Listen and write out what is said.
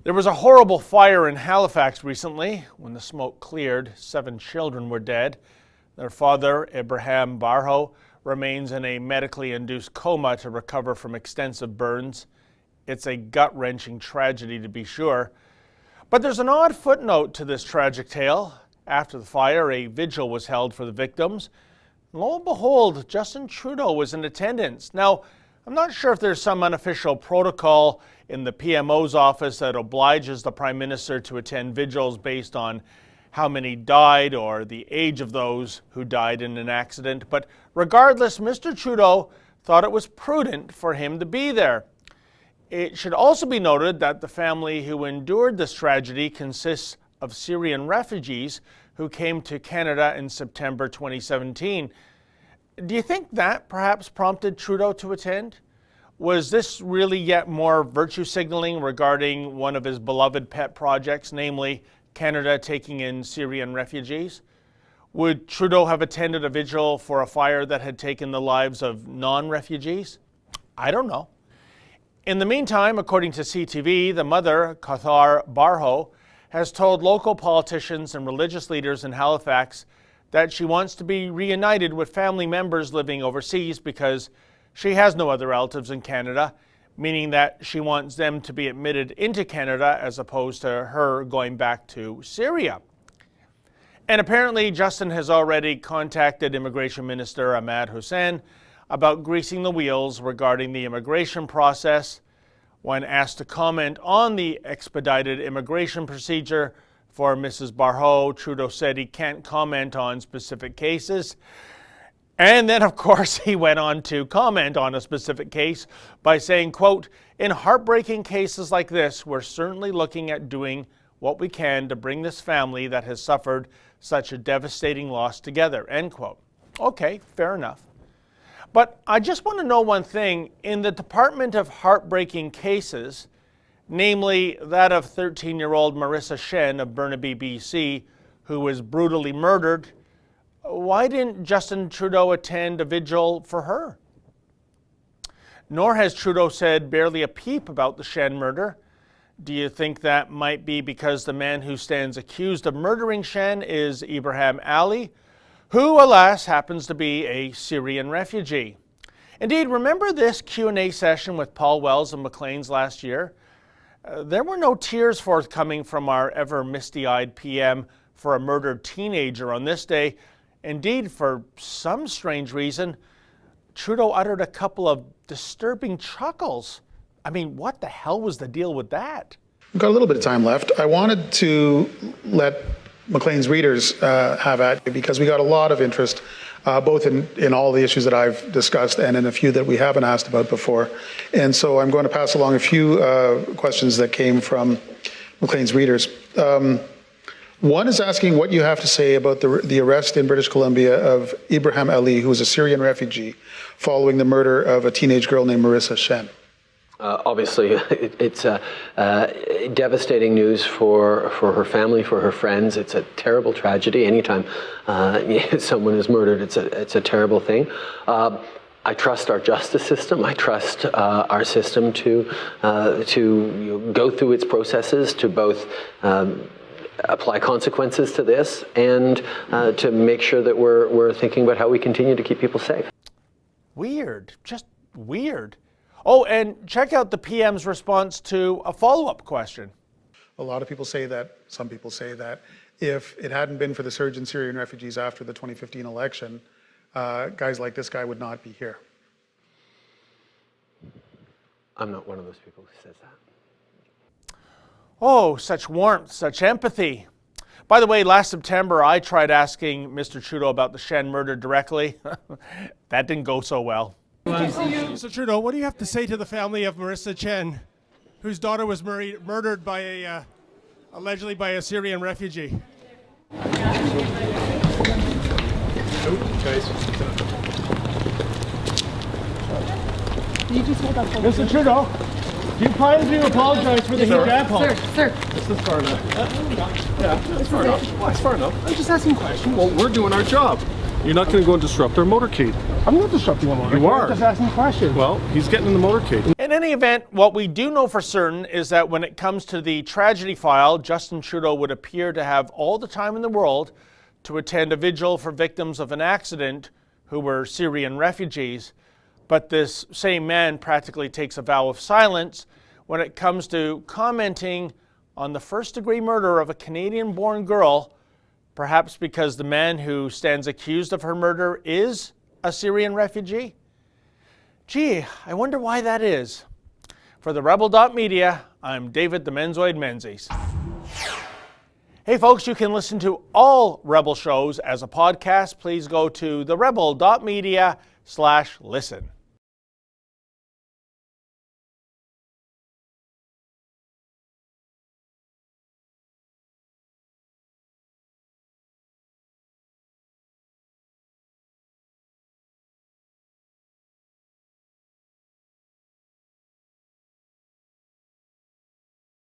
There was a horrible fire in Halifax recently. When the smoke cleared, 7 children were dead. Their father, Ibrahim Barho, remains in a medically induced coma to recover from extensive burns. It's a gut-wrenching tragedy, to be sure. But there's an odd footnote to this tragic tale. After the fire, a vigil was held for the victims. Lo and behold, Justin Trudeau was in attendance. Now, I'm not sure if there's some unofficial protocol in the PMO's office that obliges the Prime Minister to attend vigils based on how many died or the age of those who died in an accident. But regardless, Mr. Trudeau thought it was prudent for him to be there. It should also be noted that the family who endured this tragedy consists of Syrian refugees who came to Canada in September 2017. Do you think that perhaps prompted Trudeau to attend? Was this really yet more virtue signaling regarding one of his beloved pet projects, namely Canada taking in Syrian refugees? Would Trudeau have attended a vigil for a fire that had taken the lives of non-refugees? I don't know. In the meantime, according to CTV, the mother, Kauthar Barho, has told local politicians and religious leaders in Halifax that she wants to be reunited with family members living overseas because she has no other relatives in Canada, meaning that she wants them to be admitted into Canada as opposed to her going back to Syria. And apparently Justin has already contacted Immigration Minister Ahmad Hussein about greasing the wheels regarding the immigration process. When asked to comment on the expedited immigration procedure for Mrs. Barho, Trudeau said he can't comment on specific cases. And then, of course, he went on to comment on a specific case by saying, quote, "In heartbreaking cases like this, we're certainly looking at doing what we can to bring this family that has suffered such a devastating loss together," end quote. Okay, fair enough. But I just want to know one thing. In the Department of Heartbreaking Cases, namely that of 13-year-old Marissa Shen of Burnaby, BC, who was brutally murdered, why didn't Justin Trudeau attend a vigil for her? Nor has Trudeau said barely a peep about the Shen murder. Do you think that might be because the man who stands accused of murdering Shen is Ibrahim Ali, who, alas, happens to be a Syrian refugee? Indeed, remember this Q&A session with Paul Wells and Maclean's last year? There were no tears forthcoming from our ever misty-eyed PM for a murdered teenager on this day. Indeed, for some strange reason, Trudeau uttered a couple of disturbing chuckles. I mean, what the hell was the deal with that? We've got a little bit of time left. I wanted to let Maclean's readers have at it because we got a lot of interest, both in all the issues that I've discussed and in a few that we haven't asked about before. And so I'm going to pass along a few questions that came from Maclean's readers. One is asking what you have to say about the arrest in British Columbia of Ibrahim Ali, who was a Syrian refugee, following the murder of a teenage girl named Marissa Shen. Obviously, it's devastating news for her family, for her friends. It's a terrible tragedy. Anytime someone is murdered, it's a terrible thing. I trust our justice system. I trust our system to go through its processes to both apply consequences to this and to make sure that we're thinking about how we continue to keep people safe. Weird, just weird. Oh, and check out the PM's response to a follow-up question. A lot of people say that, some people say that, if it hadn't been for the surge in Syrian refugees after the 2015 election, guys like this guy would not be here. I'm not one of those people who says that. Oh, such warmth, such empathy. By the way, last September, I tried asking Mr. Trudeau about the Shen murder directly. That didn't go so well. Mr. Trudeau, what do you have to say to the family of Marissa Shen, whose daughter was murdered by allegedly by a Syrian refugee? Mr. Trudeau, do you kindly apologize for the hijab home? Sir. This is far enough. Yeah, it's far enough. Well, it's far enough. I'm just asking questions. Well, we're doing our job. You're not going to go and disrupt our motorcade. I'm not disrupting a motorcade. You are. I'm just asking questions. Well, he's getting in the motorcade. In any event, what we do know for certain is that when it comes to the tragedy file, Justin Trudeau would appear to have all the time in the world to attend a vigil for victims of an accident who were Syrian refugees. But this same man practically takes a vow of silence when it comes to commenting on the first-degree murder of a Canadian-born girl, perhaps because the man who stands accused of her murder is a Syrian refugee? Gee, I wonder why that is. For the Rebel.media, I'm David the Menzoid Menzies. Hey folks, you can listen to all Rebel shows as a podcast. Please go to therebel.media/listen.